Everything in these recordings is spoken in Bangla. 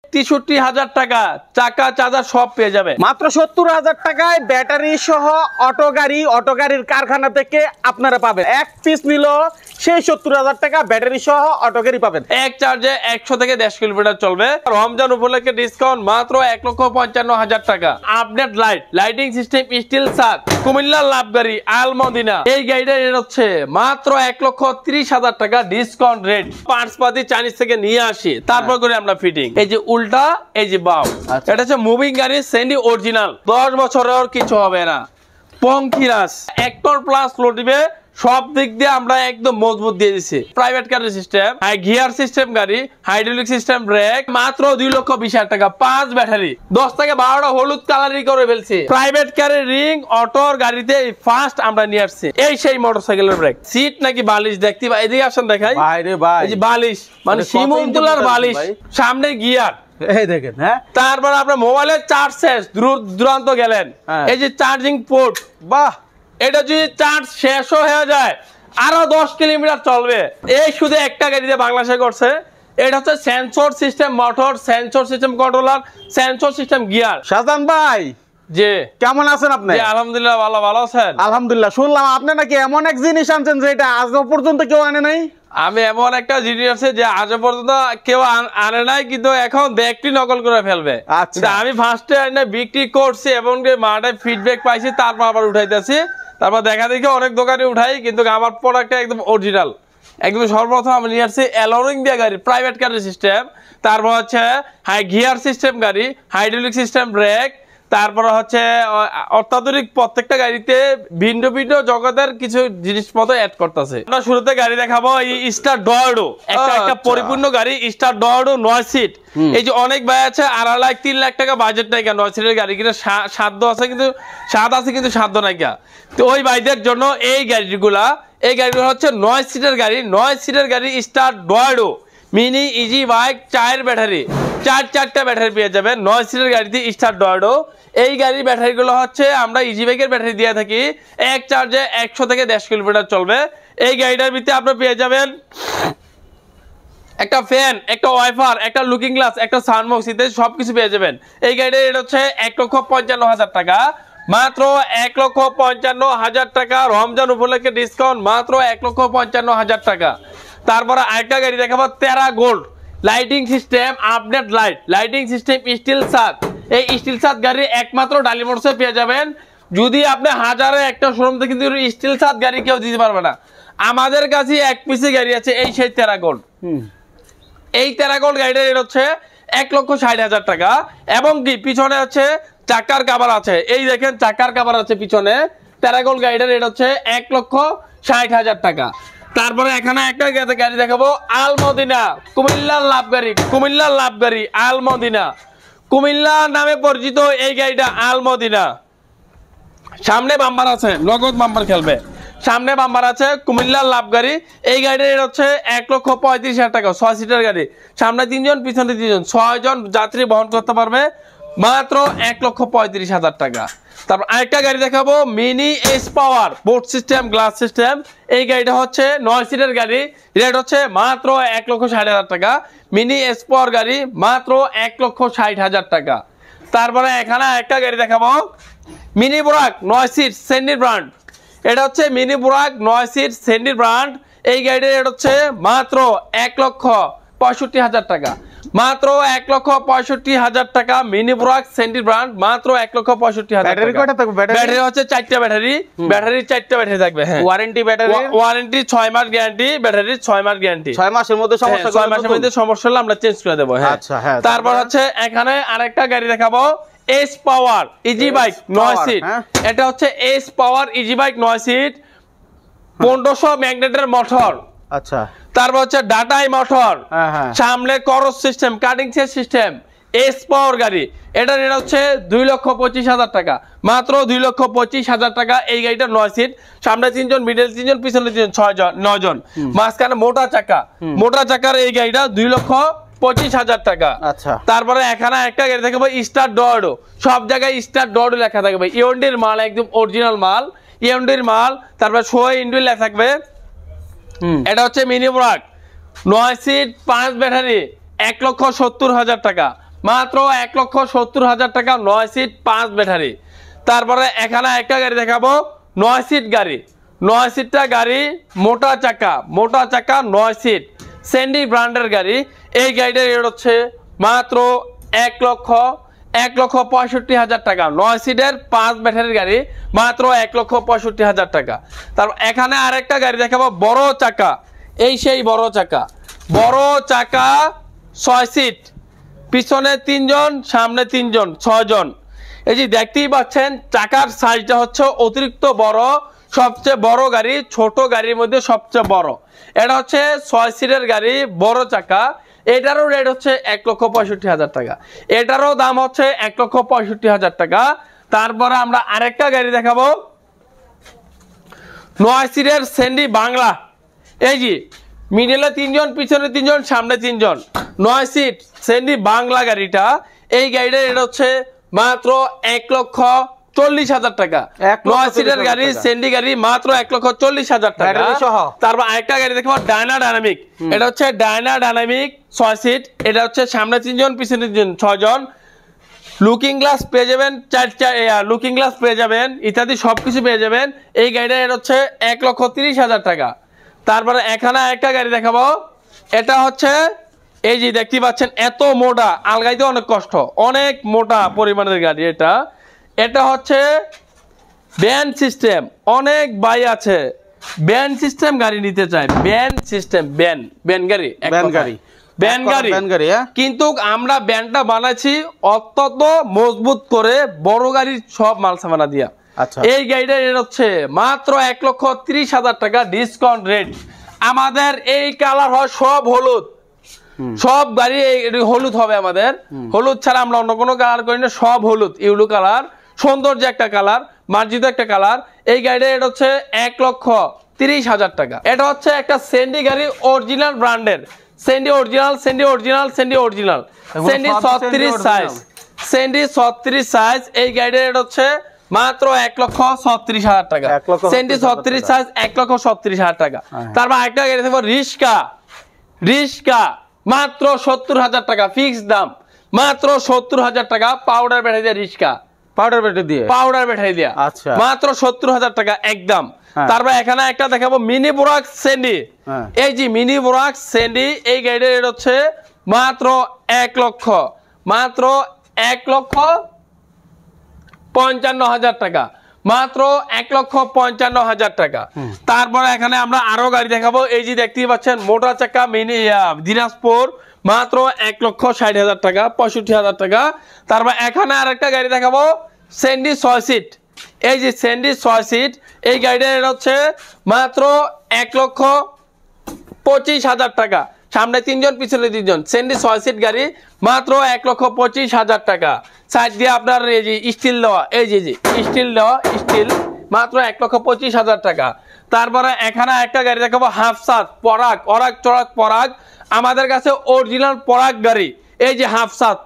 63,000 টাকা চাকা চার্জার সব পেয়ে যাবে মাত্র 70,000 টাকায় ব্যাটারি সহ অটো গাড়ির কারখানা থেকে আপনারা পাবেন। এক পিস নিল সেই 70,000 টাকা ব্যাটারি সহ অটো গাড়ি পাবেন। এক চার্জে 100 থেকে 1.5 কিলোমিটার চলবে। রমজান উপলক্ষে ডিসকাউন্ট মাত্র 1,55,000 টাকা। আপডেট লাইটিং সিস্টেম স্টিল সাত কুমিল্লার লাভগাড়ি আলমদিনা এই গাড়িটার রেট হচ্ছে মাত্র 1,30,000 টাকা ডিসকাউন্ট রেট। পার্টস পাতি চাইনিজ থেকে নিয়ে আসি তারপর করে আমরা ফিটিং। এই যে উল্টা এই যে বাম এটা হচ্ছে মুভিং গাড়ি সেন্ডি অরিজিনাল 10 বছরের কিছু হবে না। পঙ্কিরাস 1 টন প্লাস লোড দিবে সব দিক দিয়ে আমরা একদম মজবুত দিয়ে দিছি। প্রাইভেট কারের সিস্টেম গিয়ার সিস্টেম গাড়ি হাইড্রোলিক সিস্টেম ব্রেক মাত্র 2,20,000 টাকা 5 ব্যাটারি 10 থেকে 12টা হলুদ কালারই করে ফেলছি। প্রাইভেট কারের রিং অটোর গাড়িতে ফার্স্ট আমরা নিয়ে আসছি। এই সেই মোটরসাইকেলের ব্রেক সিট নাকি বালিশ দেখতে ভাই এদিকে আসেন দেখাই ভাই রে ভাই এই যে বালিশ মানে শিমুলতুলার বালিশ সামনে গিয়ার এই দেখেন। হ্যাঁ তারপর আপনার মোবাইলের চার্জ শেষ দূরান্ত গেলেন এই যে চার্জিং পোর্ট বাহ এটা যদি চার্জ শেষ হয়ে যায় আরো 10 কিলোমিটার চলবে। এই শুধু একটা গাড়িতে বাংলাদেশে করছে। এটা হচ্ছে sensor system motor sensor system controller sensor system gear. Shahjahan ভাই জি কেমন আছেন আপনি? জি আলহামদুলিল্লাহ ভালো আছেন? আলহামদুলিল্লাহ। শুনলাম আপনি নাকি এমন এক জিনিস আনছেন যে এটা আজ পর্যন্ত কেউ আনে নাই। আমি এমন একটা জিনিস আছে যে আজ পর্যন্ত কেউ আনে নাই কিন্তু এখন দেখটি নকল করে ফেলবে। আচ্ছা আমি ফার্স্টে এনে বিক্রি করছি এবং মাঠে ফিডব্যাক পাইছি তারপর আবার উঠাইতেছি। তারপর দেখা দেখি অনেক দোকানে উঠাই কিন্তু আমার প্রোডাক্টটা একদম অরিজিনাল একদম। সর্বপ্রথম আমি নিয়ে আসছি অ্যালোরিং দিয়ে গাড়ি প্রাইভেট কারের সিস্টেম। তারপর হচ্ছে গিয়ার সিস্টেম গাড়ি হাইড্রোলিক সিস্টেম ব্রেক। তারপর হচ্ছে অত্যাধুনিক প্রত্যেকটা গাড়িতে ভিন্ন ভিন্ন জগতের কিছু জিনিসপত্র অ্যাড করতেছে। আমরা শুরুতে গাড়ি দেখাবো এই স্টার ডর্ডো একটা পরিপূর্ণ গাড়ি স্টার ডর্ডো 9 সিট। এই যে অনেক ভাই আছে 2.5 লাখ 3 লাখ টাকা বাজেট নাই 9 সিটের গাড়ি কিনা সাধ্য আছে কিন্তু সাধ্য নাই। তো ওই ভাইদের জন্য এই গাড়িগুলো হচ্ছে 9 সিটের গাড়ি 9 সিটের গাড়ি স্টার ডর্ডো মিনি ইজি বাইক 4 ব্যাটারি 4টা ব্যাটারি পেয়ে যাবেন 9 সিটের গাড়িতে স্টার ডর্ডো। এই গাড়ির ব্যাটারিগুলো হচ্ছে আমরা ইজি বাইকের ব্যাটারি দিয়ে থাকি। এক চার্জে 100 থেকে 1.5 কিলোমিটার চলবে। এই গাড়িটার ভিতরে আপনি পেয়ে যাবেন একটা ফ্যান একটা ওয়াইফার একটা লুকিং গ্লাস একটা সানবক্স ইত্যাদি সবকিছু পেয়ে যাবেন। এই গাড়িটার রেট হচ্ছে 1,55,000 টাকা মাত্র 1,55,000 টাকা। রমজান উপলক্ষে ডিসকাউন্ট মাত্র 1,55,000 টাকা। তারপরে আরেকটা গাড়ি দেখাবো টেরা gold lighting system update lighting system স্টিল সাত। এই স্টিল সাত গাড়ি একমাত্র ডালি মোটরসে পেয়ে যাবেন। যদি আপনি হাজারে একটা শোরুম থেকে কিন্তু স্টিল সাত গাড়ি কেউ দিতে পারবে না। আমাদের কাছে এক পিসি গাড়ি আছে এই সেই টেরা গোল্ড। এই টেরা গোল্ড গাড়িটার রেট হচ্ছে 1,60,000 টাকা এবং কি পিছনে হচ্ছে চাকার কভার আছে। এই দেখেন চাকার কভার আছে পিছনে। টেরা গোল্ড গাড়িটার রেট হচ্ছে 1,60,000 টাকা। তারপরে এখানে একটা গাড়ি দেখাবো আলমদিনা কুমিল্লার লাভগাড়ি আলমদিনা কুমিল্লা নামে পরিচিত এই গাড়িটা আলমদিনা। সামনে বাম্পার আছে নগদ বাম্পার খেলবে সামনে বাম্পার আছে কুমিল্লার লাভগাড়ি। এই গাড়িটার রেট হচ্ছে 1,35,000 টাকা 6 সিটের গাড়ি সামনে 3 জন পিছনে 3 জন 6 জন যাত্রী বহন করতে পারবে মাত্র 1,35,000 টাকা। তারপর আরেকটা গাড়ি দেখাবো mini S power board system glass system. এই গাড়িটা হচ্ছে 9 সিটের গাড়ি রেট হচ্ছে মাত্র 1,60,000 টাকা মিনি এস পাওয়ার গাড়ি মাত্র 1,60,000 টাকা। তারপরে এখানে একটা গাড়ি দেখাবো মিনি বুরাক 9 সিট সেন্ডির ব্র্যান্ড। এটা হচ্ছে মিনি বুরাক 9 সিট সেন্ডির ব্র্যান্ড। এই গাড়ির রেট হচ্ছে মাত্র 1,65,000 টাকা মাত্র 1,65,000 টাকা মিনি বুরাক সেন্ডির ব্র্যান্ড মাত্র 1,65,000 ব্যাটারি কয়টা থাকবে? ব্যাটারি হচ্ছে 4টা ব্যাটারি 4টা ব্যাটারি থাকবে। হ্যাঁ ওয়ারেন্টি 6 মাস গ্যারান্টি ব্যাটারি 6 মাস গ্যারান্টি 6 মাসের মধ্যে সমস্যা 6 মাসের মধ্যে সমস্যা হলে আমরা চেঞ্জ করে দেব। হ্যাঁ আচ্ছা হ্যাঁ। তারপর হচ্ছে এখানে আরেকটা গাড়ি দেখাবো S power easy bike 9 seat. এটা হচ্ছে S power easy bike 9 seat 1500 ম্যাগনেটের মোটর। আচ্ছা তারপর হচ্ছে ডাটাই মোটর সামনে করস system cutting set system S power গাড়ি। এটা রেট হচ্ছে 2,25,000 টাকা মাত্র 2,25,000 টাকা। এই গাড়িটা 9 সিট সামনে 3 জন মিডল 3 জন পিছনে 3 জন 6 জন 9 জন মাঝখানে মোটা চাকার এই গাড়িটা 2,25,000 টাকা। আচ্ছা তারপরে এখানে একটা গাড়ি থাকবে স্টার ডর্ডো সব জায়গায় স্টার ডর্ডো লেখা থাকবে ইউন্ডির মাল একদম অরিজিনাল মাল ইউন্ডির মাল। তারপরে সোয়া ইন্ডি লেখা থাকবে। এটা হচ্ছে মিনি বুরাক 9 সিট 5 ব্যাটারি 1,70,000 টাকা মাত্র 1,70,000 টাকা 9 সিট 5 ব্যাটারি। তারপরে এখানে একটা গাড়ি দেখাবো 9 সিট গাড়ি, 9 সিটটা গাড়ি, মোটা চাকা 9 সিট, স্যান্ডি ব্র্যান্ডের গাড়ি। এই গাড়িটার রেট হচ্ছে মাত্র 1,65,000 টাকা, 9 সিটের 5 ব্যাটারির গাড়ি, মাত্র 1,65,000 টাকা। তারপর এখানে আরেকটা গাড়ি দেখাবো বড় চাকা, এই সেই বড় চাকা 6 সিট, পিছনে 3 জন, সামনে 3 জন, 6 জন। এই যে দেখতেই পাচ্ছেন চাকার সাইজটা হচ্ছে অতিরিক্ত বড়, সবচেয়ে বড় গাড়ি, ছোট গাড়ির মধ্যে সবচেয়ে বড়। এটা হচ্ছে 6 সিটের গাড়ি, বড় চাকা। এটারও রেট হচ্ছে 1,65,000 টাকা, এটারও দাম হচ্ছে 1,65,000 টাকা। তারপরে আমরা আরেকটা গাড়ি দেখাবো 9 সিটের স্যান্ডি বাংলা। এই যে মিডলে 3 জন, পিছনে 3 জন, সামনে 3 জন, 9 সিট স্যান্ডি বাংলা গাড়িটা। এই গাড়িটা এটা হচ্ছে মাত্র 1,40,000 টাকা, 9 সিটের গাড়ি, স্যান্ডি গাড়ি, মাত্র 1,40,000 টাকা। তারপর আরেকটা গাড়ি দেখবো ডায়নাডাইনামিক, এটা হচ্ছে ডায়নাডাইনামিক 6 সিট, এটা হচ্ছে সামনে 3 জন, পিছনে 3 জন, 6 জন। লুকিং গ্লাস পেয়ে যাবেন, লুকিং গ্লাস পেয়ে যাবেন, ইত্যাদি সবকিছু পেয়ে যাবেন। এই গাড়িটা এটা হচ্ছে 1,30,000 টাকা। তারপরে এখানে একটা গাড়ি দেখাবো, এটা হচ্ছে এই যে দেখতে পাচ্ছেন এত মোটা, আলগাইতে অনেক কষ্ট, অনেক মোটা পরিমাণের গাড়ি এটা। এটা হচ্ছে ব্যান্ড সিস্টেম, অনেক বাই আছে ব্যান্ড সিস্টেম গাড়ি নিতে চায়, ব্যান্ড সিস্টেম, ব্যান্ড গাড়ি, কিন্তু আমরা ব্যান্ডটা বানাচ্ছি অত্যন্ত মজবুত করে, বড় গাড়ির সব মাল সামানা দিয়া। এই গাড়িটা রেট হচ্ছে মাত্র 1,30,000 টাকা, ডিসকাউন্ট রেট। আমাদের এই কালার হয় সব হলুদ, সব গাড়ি হলুদ হবে আমাদের, হলুদ ছাড়া আমরা অন্য কোনো কালার করি না, সব হলুদ, ইউলু কালার, সৌন্দর্য একটা কালার, মার্জিত একটা কালার। এই গাড়িটা এটা হচ্ছে 1,30,000 টাকা। এটা হচ্ছে একটা স্যান্ডি গাড়ি, অরিজিনাল ব্র্যান্ডের, Sandy original, Sandy 36 size, Sandy 36 size. এই গাড়িটা এটা হচ্ছে মাত্র 1,36,000 টাকা, স্যান্ডি 36 সাইজ 1,37,000 টাকা। তারপর একটা গাড়ি দেখবো রিস্কা, মাত্র 70,000 টাকা, ফিক্সড দাম, মাত্র 70,000 টাকা, পাউডার ব্যাটারি দিয়ে রিস্কা, পাউডার ব্যাটারি দিয়া, মাত্র 70,000 টাকা একদম। তারপর এখানে একটা দেখাবো মিনি বোরাক স্যান্ডি, এই যে মিনি বোরাক স্যান্ডি, এই গাড়ির রেট হচ্ছে মাত্র 1,55,000 টাকা, মাত্র 1,55,000 টাকা। তারপরে এখানে আমরা আরো গাড়ি দেখাবো, এই যে দেখতেই পাচ্ছেন মোটা চাকা মিনি দিনাজপুর, মাত্র 1,60,000 টাকা, 65,000 টাকা। তারপর এখানে আরেকটা গাড়ি দেখাবো স্যান্ডি 6 সিট, এই যে স্যান্ডি 6 সিট, এই গাড়িটা হচ্ছে মাত্র 1,25,000 টাকা, সামনে 3 জন, পিছনে 3 জন, স্যান্ডি 6 সিট গাড়ি, মাত্র 1,25,000 টাকা। সাইড দিয়ে আপনার এই যে স্টিল দেওয়া, এই যে স্টিল, মাত্র 1,25,000 টাকা। তারপরে এখানে একটা গাড়ি দেখাবো হাফসাত পরাগ, আমাদের কাছে অরিজিনাল পরাগ গাড়ি, এই যে হাফসাত,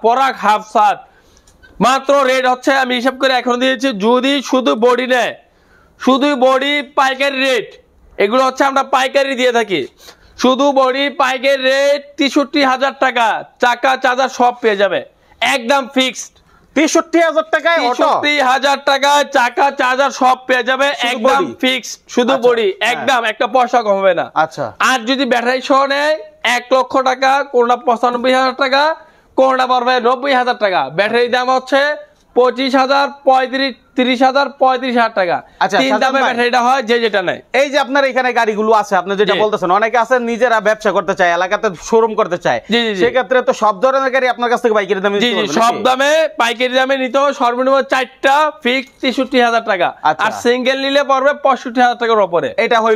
মাত্র রেট হচ্ছে আমি হিসাব করে এখন দিয়েছি, যদি শুধু বডি নেয়, শুধু বডি পাইকারি রেট, এগুলো হচ্ছে আমরা পাইকারি দিয়ে থাকি, শুধু বডি পাইকারি রেট 63,000 টাকা, চাকা চার্জার সব পেয়ে যাবে, একদম ফিক্সড 63,000 টাকায়, 63,000 টাকায় চাকা চার্জার সব পেয়ে যাবে, একদম ফিক্সড, শুধু বডি, একদম একটা পয়সা কম হবে না। আর যদি ব্যাটারি সহ নেয় 1 লক্ষ টাকা, কোনটা 95,000 টাকা, কোনটা পড়বে 90,000 টাকা। ব্যাটারির দাম হচ্ছে 25,000, 30,000, 35,000 টাকা, তিন দামে ব্যাটারিটা হয়, যে যেটা নেয়। এই যে আপনার এখানে গাড়িগুলো আছে, আপনি যেটা বলতেছেন, অনেকে আছে নিজেরা ব্যবসা করতে চায়, এলাকাতে শোরুম করতে চায়, সেক্ষেত্রে তো সব ধরনের গাড়ি আপনার কাছ থেকে পাইকারি দামে, সব দামে পাইকারি দামে নিতে হবে। সর্বনিম্ন 4টা ফিক্স 63,000 টাকা, আর সিঙ্গেল নিলে পড়বে 65,000 টাকার উপরে।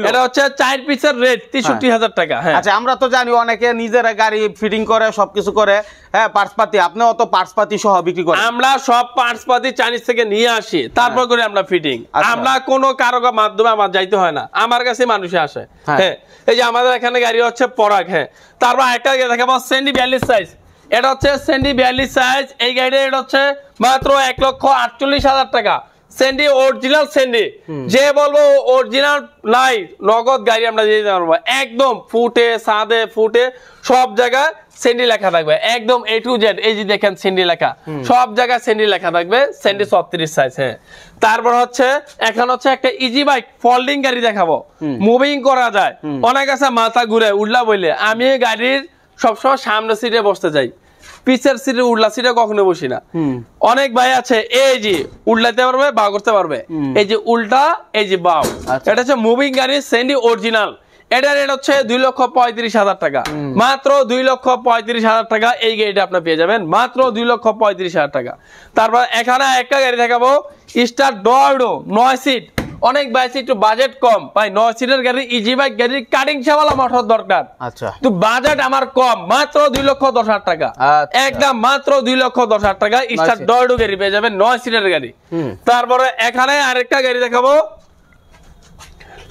এটা হচ্ছে 4 পিসের রেট 63,000 টাকা। আচ্ছা, আমরা তো জানি অনেকে নিজেরা গাড়ি ফিটিং করে, সবকিছু করে, হ্যাঁ, পার্টসপাতি, আপনিও তো পার্টসপাতি সহ বিক্রি করেন? আমরা সব পার্টসপাতি চাইনিজ থেকে নিয়ে আসি, তারপর করে আমরা ফিটিং, আমরা কোনো কারো মাধ্যমে আমার যাইতে হয় না, আমার কাছে মানুষে আসে। হ্যাঁ, এই যে আমাদের এখানে গাড়ি হচ্ছে পরাগ। হ্যাঁ, তারপর একটা দেখাবো স্যান্ডি 42 সাইজ, এটা হচ্ছে স্যান্ডি 42 সাইজ, এই গাড়িটা এটা হচ্ছে মাত্র 1,48,000 টাকা, স্যান্ডি অরিজিনাল স্যান্ডি, যে বলবো অরিজিনাল নাই নগদ গাড়ি আমরা দিয়ে দিতে পারবো। একদম ফুটে সাদে ফুটে সব জায়গায় স্যান্ডি লেখা থাকবে, একদম A to Z। এই যে দেখেন স্যান্ডি লেখা, সব জায়গায় স্যান্ডি লেখা থাকবে, স্যান্ডি 36 সাইজ। হ্যাঁ, তারপর হচ্ছে এখন হচ্ছে একটা ইজি বাইক ফোল্ডিং গাড়ি দেখাবো, মুভিং করা যায়। অনেক আছে মাথা ঘুরে উল্লা বইলে, আমি এই গাড়ির সবসময় সামনে সিটে বসতে চাই, পিছের সিটে উল্লা সিটে কখনো বসি না। অনেক ভাই আছে এই যে উল্টাতে পারবে বা করতে পারবে, এই যে উল্টা এই যে বাও। এটা হচ্ছে মুভিং গাড়ি স্যান্ডি অরিজিনাল। এটা রেট হচ্ছে 2,35,000 টাকা, মাত্র 2,35,000 টাকা। এই গাড়িটা আপনি পেয়ে যাবেন মাত্র 2,35,000 টাকা। তারপর এখানে একটা গাড়ি দেখাবো স্টার ডর্ডো 9 সিট। অনেক বাইক একটু বাজেট কম ভাই, 9 সিটের গাড়ি ইজি বাইক গাড়ি কাটিং সেওয়ালা মোটর দরকার। আচ্ছা, তো বাজেট আমার কম, মাত্র 2,10,000 টাকা, একদম মাত্র 2,10,000 টাকা স্টার ডর্ডো গাড়ি পেয়ে যাবেন 9 সিটের গাড়ি। তারপরে এখানে আরেকটা গাড়ি দেখাবো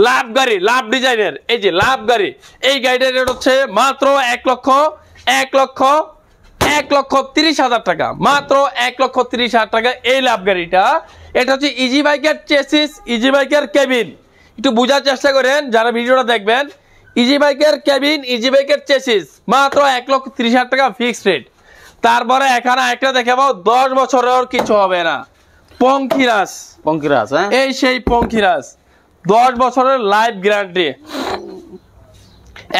লাভ গাড়ি, লাভ ডিজাইনের। এই যে লাভ গাড়ি, এই গাড়িটার রেট হচ্ছে মাত্র 1,30,000 টাকা, মাত্র 1,30,000 টাকা এই লাভ গাড়িটা। এটা হচ্ছে ইজি বাইকের চেসিস, ইজি বাইকের কেবিন। একটু বোঝার চেষ্টা করেন যারা ভিডিওটা দেখবেন। ইজি বাইকের কেবিন, ইজি বাইকের চেসিস, মাত্র 1,30,000 টাকা ফিক্সড রেট। তারপরে এখানে একটা দেখাবো 10 বছরের কিছু হবে না, পঙ্কিরাজ। পঙ্কিরাজ, হ্যাঁ, এই সেই পঙ্কিরাজ 10 বছরের লাইফ গ্যারান্টি।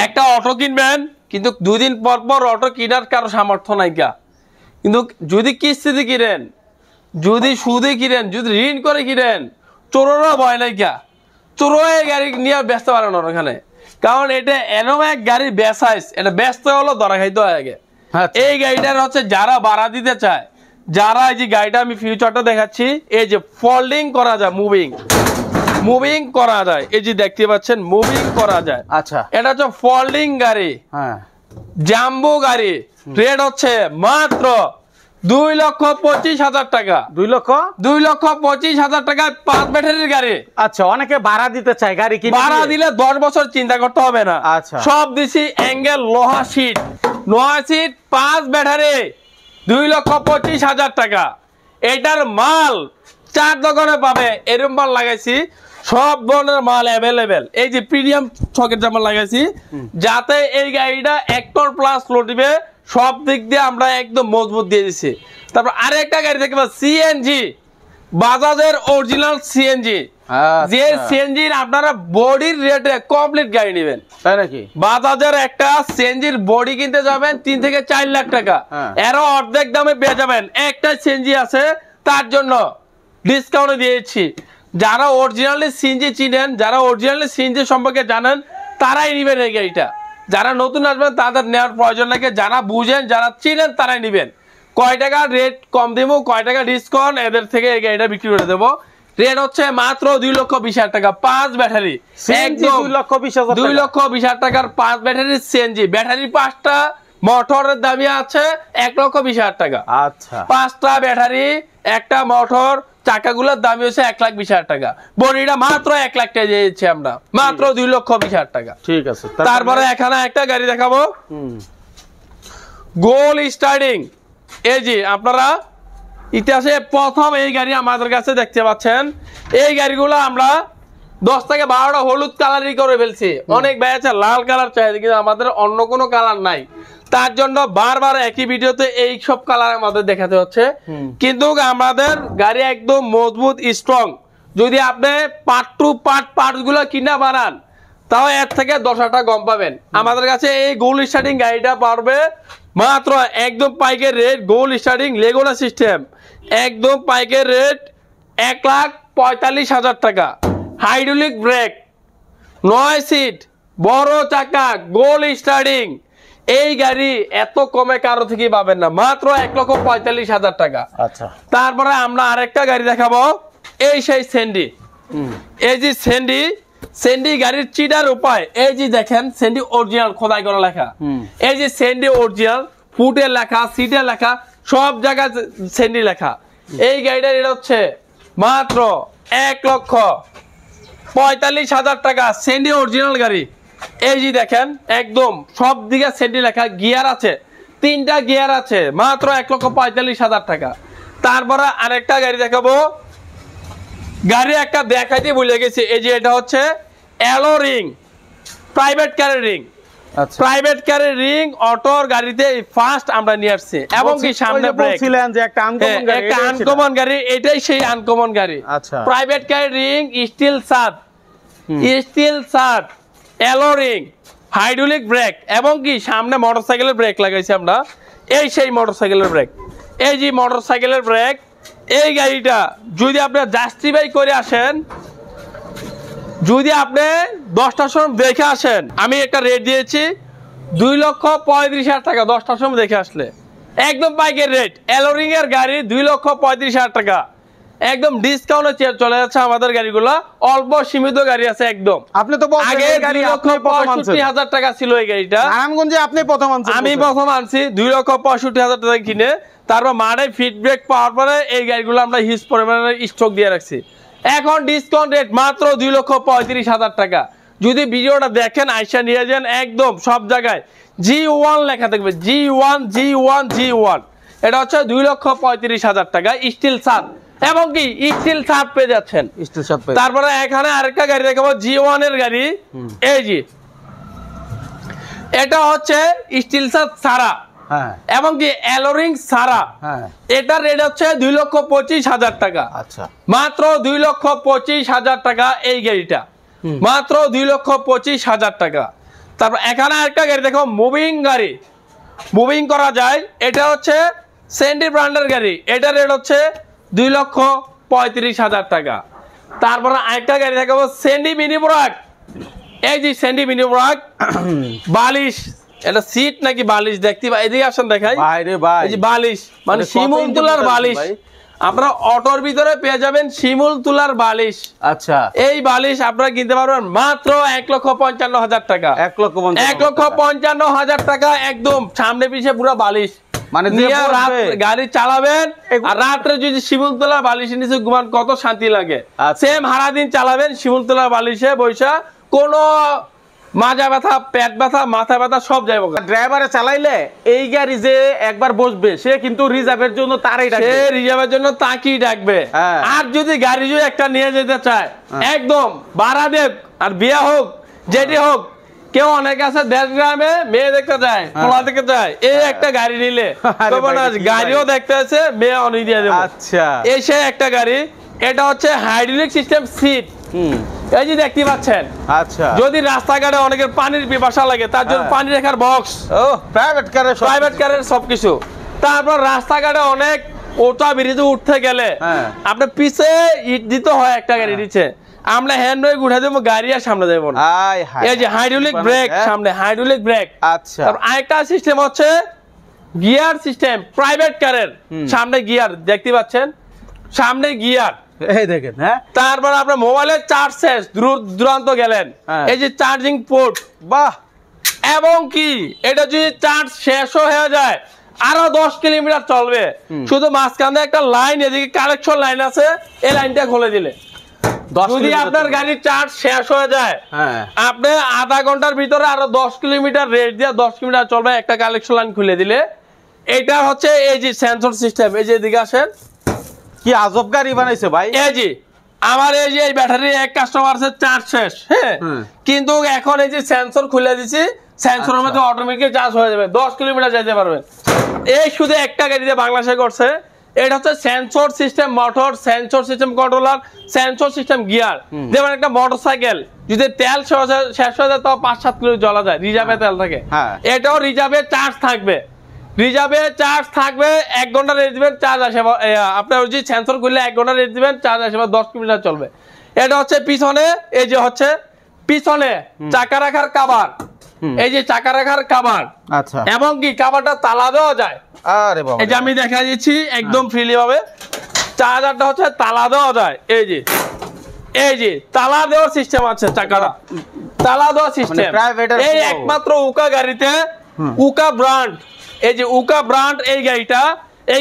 একটা অটো কিনবেন কিন্তু 2 দিন পর পর অটো কেনার কারো সামর্থ্য নাই গা, কিন্তু যদি কিস্তিতে কিনেন, যদি সুদে কিনেন, যদি ঋণ করে কিনেন, চোরেরও ভয় নাই গা। চোরও এই গাড়ি নিয়ে ব্যস্ত পারেন ওখানে, কারণ এটা এরকম এক গাড়ি বেসাইজ, এটা ব্যস্ত হলো ধরা খাইতে হয় আগে। এই গাড়িটার হচ্ছে যারা ভাড়া দিতে চায়, যারা এই যে গাড়িটা আমি ফিউচারটা দেখাচ্ছি, এই যে ফোল্ডিং করা যায়, মুভিং করা যায়, এই যে দেখতে পাচ্ছেন মুভিং করা যায়। আচ্ছা, এটা হচ্ছে ফোল্ডিং গাড়ি, হ্যাঁ, জাম্বো গাড়ি। রেট হচ্ছে মাত্র 2,25,000 টাকা, 2,25,000 টাকায় 5 ব্যাটারির গাড়ি। আচ্ছা, অনেকে ভাড়া দিতে চায় গাড়ি কিনে, ভাড়া দিলে 10 বছর চিন্তা করতে হবে না। আচ্ছা, সব দিছি অ্যাঙ্গেল লোহা সিট, 9 সিট 5 ব্যাটারি, 2,25,000 টাকা। এটার মাল 4 দোকানে পাবে, এরকম মাল লাগাইছি, সব ধরনের মাল অ্যাভেলেবেল। এই যে প্রিমিয়াম ছকের জামা লাগাইছি, যাতে এই গাড়িটা 1 টন প্লাস লোড দিবে, সব দিক দিয়ে আমরা একদম মজবুত দিয়ে দিচ্ছি। তারপর আরেকটা গাড়ি দেখবে সিএনজি, বাজাজের অরিজিনাল সিএনজি, যে সিএনজির আপনারা বডির রেটে কমপ্লিট গাড়ি নেবেন, তাই নাকি? বাজাজের একটা সিএনজির বডি কিনতে যাবেন 3 থেকে 4 লাখ টাকা, এরও অর্ধেক দামে পেয়ে যাবেন। একটা সিএনজি আছে, তার জন্য ডিসকাউন্ট দিয়েছি। যারা অরিজিনালি সিএনজি চিনেন, যারা অরিজিনালি সিএনজি সম্পর্কে জানেন, তারাই নেবেন এই গাড়িটা। যারা নতুন আসবেন তাদের নেওয়ার প্রয়োজন নাকি, যারা বুঝেন, যারা চিনেন, তারাই নেবেন। কয় টাকা রেট কম দেবো, কয় টাকা ডিসকাউন্ট, এদের থেকে এই গাড়িটা বিক্রি করে দেবো। রেট হচ্ছে মাত্র 2,20,000 টাকা, 5 ব্যাটারি, একদম 2,20,000 টাকার 5 ব্যাটারি সিএনজি। ব্যাটারি 5টা, মোটরের দামই আছে 1,20,000 টাকা। আচ্ছা, 5টা ব্যাটারি, একটা মোটর, চাকাগুলোর দামই হচ্ছে 1,20,000 টাকা। বডিটা মাত্র 1 লাখ টাকা দিয়েছি আমরা, মাত্র 2,20,000 টাকা। ঠিক আছে। তারপরে এখানে একটা গাড়ি দেখাবো গোল স্টার্টিং। এই যে আপনারা ইতিহাসে প্রথম এই গাড়ি আমাদের কাছে দেখতে পাচ্ছেন। এই গাড়িগুলো আমরা 10 থেকে 12টা হলুদ কালারই করে ফেলছি। অনেক ভাই আছে লাল কালার চাই, কিন্তু আমাদের অন্য কোনো কালার নাই, তার জন্য বারবার একই ভিডিওতে এই সব কালার আমাদের দেখাতে হচ্ছে। কিন্তু আমাদের গাড়ি একদম মজবুত স্ট্রং। যদি আপনি পার্ট টু পার্ট গুলো কিনা বানান, তাও এর থেকে 10 টাকা কম পাবেন। আমাদের কাছে এই গোল স্টার্টিং গাড়িটা পারবে মাত্র একদম পাইকের রেট, গোল স্টার্টিং লেগুনা সিস্টেম, একদম পাইকের রেট 1,45,000 টাকা। হাইড্রোলিক ব্রেক, 9 সিট, বড় চাকা, গোল স্টার্টিং। এই গাড়ি এত কমে কারো থেকে পাবেন না, মাত্র 1,45,000 টাকা। আচ্ছা, তারপরে আমরা আরেকটা গাড়ি দেখাবো, এই সেই স্যান্ডি। এই যে স্যান্ডি গাড়ির চিটার উপায়, এই যে দেখেন স্যান্ডি অরিজিনাল খোদাই করা লেখা। এই যে স্যান্ডি অরিজিনাল, ফুটে লেখা, সিটে লেখা, সব জায়গায় স্যান্ডি লেখা। এই গাড়িটার এটা হচ্ছে মাত্র 1,45,000 টাকা, স্যান্ডি অরিজিনাল গাড়ি। এই যে দেখেন একদম সব দিকে স্যান্ডি লেখা, গিয়ার আছে, 3টা গিয়ার আছে, মাত্র 1,45,000 টাকা। তারপরে আরেকটা গাড়ি দেখাবো গাড়ি একটা দেখাইতে ভুলে গেছি, এই যে এটা হচ্ছে অ্যালো রিং, প্রাইভেট কারের রিং। আচ্ছা, প্রাইভেট কারের রিং অটোর গাড়িতে ফার্স্ট আমরা নিয়ে আসছি, এবং কি সামনে ব্রেক বলছিলেন যে একটা আনকমন গাড়ি, একটা আনকমন গাড়ি, এটাই সেই আনকমন গাড়ি। আচ্ছা, প্রাইভেট কারের রিং, স্টিল সাদ, অ্যালো রিং, হাইড্রোলিক ব্রেক, এবং কি সামনে মোটরসাইকেলের ব্রেক লাগাইছি আমরা, এই সেই মোটরসাইকেলের ব্রেক, এই যে মোটরসাইকেলের ব্রেক। এই গাড়িটা যদি আপনি জাস্টিফাই করে আসেন, যদি আপনি 10টার সময় দেখে আসেন, আমি একটা রেট দিয়েছি 2,35,000 টাকা। 10টার সময় দেখে আসলে একদম বাইকের রেট, অ্যালোরিং এর গাড়ি 2,35,000 টাকা, একদম ডিসকাউন্টে চলে যাচ্ছে আমাদের গাড়িগুলো। অল্প সীমিত গাড়ি আছে একদম। আপনি তো আগে 2,65,000 টাকা ছিল এই গাড়িটা, নারায়ণগঞ্জে আপনি প্রথম আনছেন। আমি প্রথম আনছি 2,65,000 টাকা কিনে, তারপর মাঠে ফিডব্যাক পাওয়ার পরে এই গাড়িগুলো আমরা হিউজ পরিমাণে স্টক দিয়ে রাখছি। এখন ডিসকাউন্ট রেট মাত্র 2,35,000 টাকা। যদি ভিডিওটা দেখেন আইসা নিয়ে যান, একদম সব জায়গায় G1 লেখা থাকবে, G1। এটা হচ্ছে 2,35,000 টাকা, স্টিল সাত, এবং কি স্টিল সাত পেয়ে যাচ্ছেন। তারপরে এখানে আরেকটা গাড়ি দেখাবো, G1 এর গাড়ি, এই যে এটা হচ্ছে স্টিল সাত সারা, এবং কি অ্যালোরিং সারা, এটার রেট হচ্ছে 2,25,000 টাকা। আচ্ছা, মাত্র 2,25,000 টাকা এই গাড়িটা, মাত্র 2,25,000 টাকা। তারপর এখানে আরেকটা গাড়ি দেখো, মুভিং গাড়ি, মুভিং করা যায়, এটা হচ্ছে স্যান্ডি ব্র্যান্ডের গাড়ি, এটার রেট হচ্ছে 2,35,000 টাকা। তারপর আরেকটা গাড়ি দেখাবো, স্যান্ডি মিনি ব্রাক, এই যে স্যান্ডি মিনি ব্রাক, বালিশ, এটা সিট নাকি বালিশ দেখতে পাই, এদিকে আসেন দেখাই, এই যে বালিশ মানে শিমুল তুলার বালিশ, আপনারা অটোর ভিতরে পেয়ে যাবেন শিমুল তুলার বালিশ। আচ্ছা, এই বালিশ আপনারা কিনতে পারবেন মাত্র 1,55,000 টাকা। 1,55,000 টাকা, একদম সামনে পিছে পুরো বালিশ, মানে গাড়ি চালাবেন আর রাত্রে যদি শিমুলতলা বালিশের নিচে ঘুমান কত শান্তি লাগে। সেম সারাদিন চালাবেন শিমুলতলা বালিশে বৈশা, কোনো মাজা ব্যথা, পেট ব্যথা, মাথা ব্যথা সব যাইব। ড্রাইভারে চালাইলে এই গাড়ি যে একবার বসবে সে কিন্তু রিজার্ভের জন্য তারই ডাকবে, সে রিজার্ভের জন্য তাকেই ডাকবে। আর যদি গাড়ি যদি একটা নিয়ে যেতে চায়, একদম ভাড়া দেখ আর বিয়া হোক যেটি হোক, কেউ অনেক আছে 1.5 গ্রামে মেয়ে দেখতে যায়, পোলা দেখতে যায়, এই একটা গাড়ি নিলে গাড়িও দেখতে আছে, মেয়ে অনেক দিয়ে দেবো। আচ্ছা, এই সে একটা গাড়ি, এটা হচ্ছে হাইড্রোলিক সিস্টেম সিট, এই যে দেখতে পাচ্ছেন। আচ্ছা, যদি রাস্তাঘাটে অনেকের পানির পিপাসা লাগে, তার জন্য পানি রাখার বক্স, প্রাইভেট কারের সবকিছু। তারপর রাস্তাঘাটে অনেক ওটা ব্রিজে উঠতে গেলে আপনার পিছে ইট দিতে হয় একটা গাড়ি নিচে, আমরা হ্যান্ড ব্রেক উঠে দেবো, গাড়ি আর সামনে যাবো না। এই যে হাইড্রোলিক ব্রেক, সামনে হাইড্রোলিক ব্রেক। আচ্ছা, আরেকটা সিস্টেম হচ্ছে গিয়ার সিস্টেম, প্রাইভেট কারের সামনে গিয়ার দেখতে পাচ্ছেন, সামনে গিয়ার, এই দেখেন। তারপর আপনার মোবাইলের চার্জ শেষ, দূরান্ত গেলেন, এই যে চার্জিং পোর্ট, বাহ, এবং কি এটা যদি চার্জ শেষ হয়ে যায় আরো 10 কিলোমিটার চলবে। শুধু মাঝখানে একটা লাইন, এদিকে কালেকশন লাইন আছে, এই লাইনটা খুলে দিলে যদি আপনার গাড়ির চার্জ শেষ হয়ে যায়, আপনি আধা ঘন্টার ভিতরে আরো 10 কিলোমিটার রেট দিয়ে 10 কিলোমিটার চলবে, একটা কালেকশন লাইন খুলে দিলে। এটা হচ্ছে এই যে সেন্সর সিস্টেম, এই যে এদিকে আসেন, কি আজব গাড়ি বানাইছে ভাই। এই যে আমার এই যে ব্যাটারি এক কাস্টমার আছে, চার্জ শেষ, হ্যাঁ, কিন্তু এখন এই যে সেন্সর খুলে দিছি, সেন্সরের মধ্যে অটোমেটিক চার্জ হয়ে যাবে, 10 কিলোমিটার যেতে পারবেন। এই শুধু একটা গাড়িতে বাংলাদেশে করছে। এটা হচ্ছে sensor system motor, sensor system controller, sensor system gear. যেমন একটা মোটরসাইকেল যদি তেল শেষ হয়ে যায়, তো 5-7 কিলো জ্বলা যায়, রিজার্ভে তেল থাকে, এটাও রিজার্ভে চার্জ থাকবে, রিজার্ভে চার্জ থাকবে। 1 ঘন্টা রেট দিবেন, চার্জ আসে, আপনার ওই যে সেন্সর খুললে 1 ঘন্টা রেট দিবেন, চার্জ আসে 10 কিলোমিটার চলবে। এটা হচ্ছে পিছনে, এই যে হচ্ছে পিছনে চাকা রাখার কাভার, এই যে চাকা রাখার কাভার। আচ্ছা, এবং কি কাভারটা তালা দেওয়া যায়, আরে বাবা, এই যে আমি দেখা দিচ্ছি একদম ফ্রিলি ভাবে, চার্জারটা হচ্ছে তালা দেওয়া যায়, এই যে তালা দেওয়ার সিস্টেম আছে, চাকাটা তালা দেওয়ার সিস্টেম। এই একমাত্র উকা গাড়িতে, উকা ব্র্যান্ড, এই যে উকা ব্র্যান্ড এই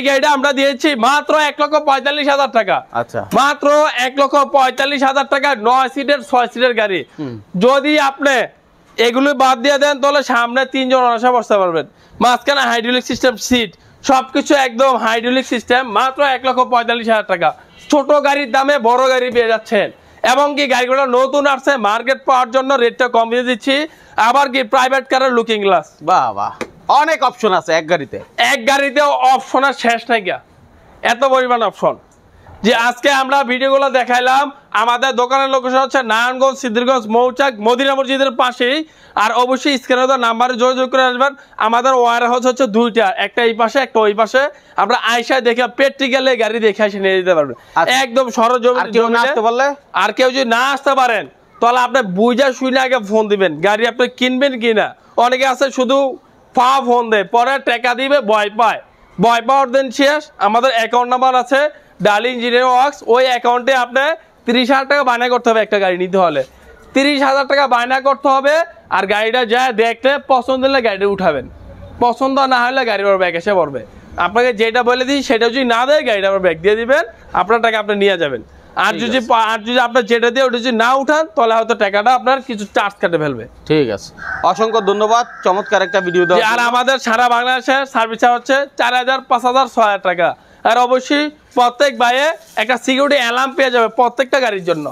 গাড়িটা আমরা দিয়েছি মাত্র 1,45,000 টাকা। আচ্ছা, মাত্র 1,45,000 টাকা, 9 সিটের 6 সিটের গাড়ি। যদি আপনি এগুলো বাদ দিয়ে দেন, তাহলে সামনে 3 জন অনায়াসে বসতে পারবেন, মাঝখানে হাইড্রোলিক সিস্টেম সিট, সবকিছু একদম হাইড্রোলিক সিস্টেম, মাত্র 1,45,000 টাকা। ছোট গাড়ির দামে বড় গাড়ি পেয়ে যাচ্ছেন, এবং কি গাড়িগুলো নতুন আসছে, মার্কেট পাওয়ার জন্য রেটটা কমিয়ে দিচ্ছি। আবার কি প্রাইভেট কারের লুকিং গ্লাস, বাহ বাহ, অনেক অপশন আছে এক গাড়িতে। এক গাড়িতে অপশনের শেষ নাই গা, এত পরিমাণ অপশন। যে আজকে আমরা ভিডিওগুলো দেখাইলাম, আমাদের দোকানের লোকেশন হচ্ছে নারায়ণগঞ্জ, সিদ্ধিরগঞ্জ, মৌচাক, মদিনা মসজিদের পাশেই। আর অবশ্যই স্ক্রিনে নাম্বারে যোগাযোগ করে আসবেন। আমাদের ওয়ার হাউস হচ্ছে দুইটা, একটা এই পাশে একটা ওই পাশে। আমরা আয়সা দেখে প্র্যাকটিক্যালি গাড়ি দেখে এসে নিয়ে যেতে পারবেন একদম সরজমিনে। আর কেউ যদি না আসতে পারেন তাহলে আপনি বুঝা শুনে আগে ফোন দিবেন, গাড়ি আপনি কিনবেন কিনা। অনেকে আছে শুধু ফোন দেয়, পরে টাকা দিবে ভয় পায়, ভয় পাওয়ার দিন শেষ। আমাদের অ্যাকাউন্ট নাম্বার আছে ডালি ইঞ্জিনিয়ারিং ওয়ার্কস, ওই অ্যাকাউন্টে আপনি 30,000 টাকা বায়না করতে হবে। একটা গাড়ি নিতে হলে 30,000 টাকা বায়না করতে হবে। আর গাড়িটা যায় দেখতে পছন্দ হলে গাড়িটা উঠাবেন, পছন্দ না হলে গাড়ির ওর ব্যাগ এসে পড়বে। আপনাকে যেটা বলে দিই সেটা যদি না দেয় গাড়িটা আবার ব্যাগ দিয়ে দিবেন, আপনার টাকা আপনি নিয়ে যাবেন। আর যদি আপনার যেটা দিয়ে ওটা যদি না উঠান তাহলে হয়তো টাকাটা আপনার কিছু চার্জ কাটে ফেলবে। ঠিক আছে, অসংখ্য ধন্যবাদ, চমৎকার একটা ভিডিও দেওয়া। আর আমাদের সারা বাংলাদেশের সার্ভিস হচ্ছে 4,000, 5,000, 6,000 টাকা। আর অবশ্যই প্রত্যেক ভাইয়ে একটা সিকিউরিটি অ্যালার্ম পেয়ে যাবে প্রত্যেকটা গাড়ির জন্য।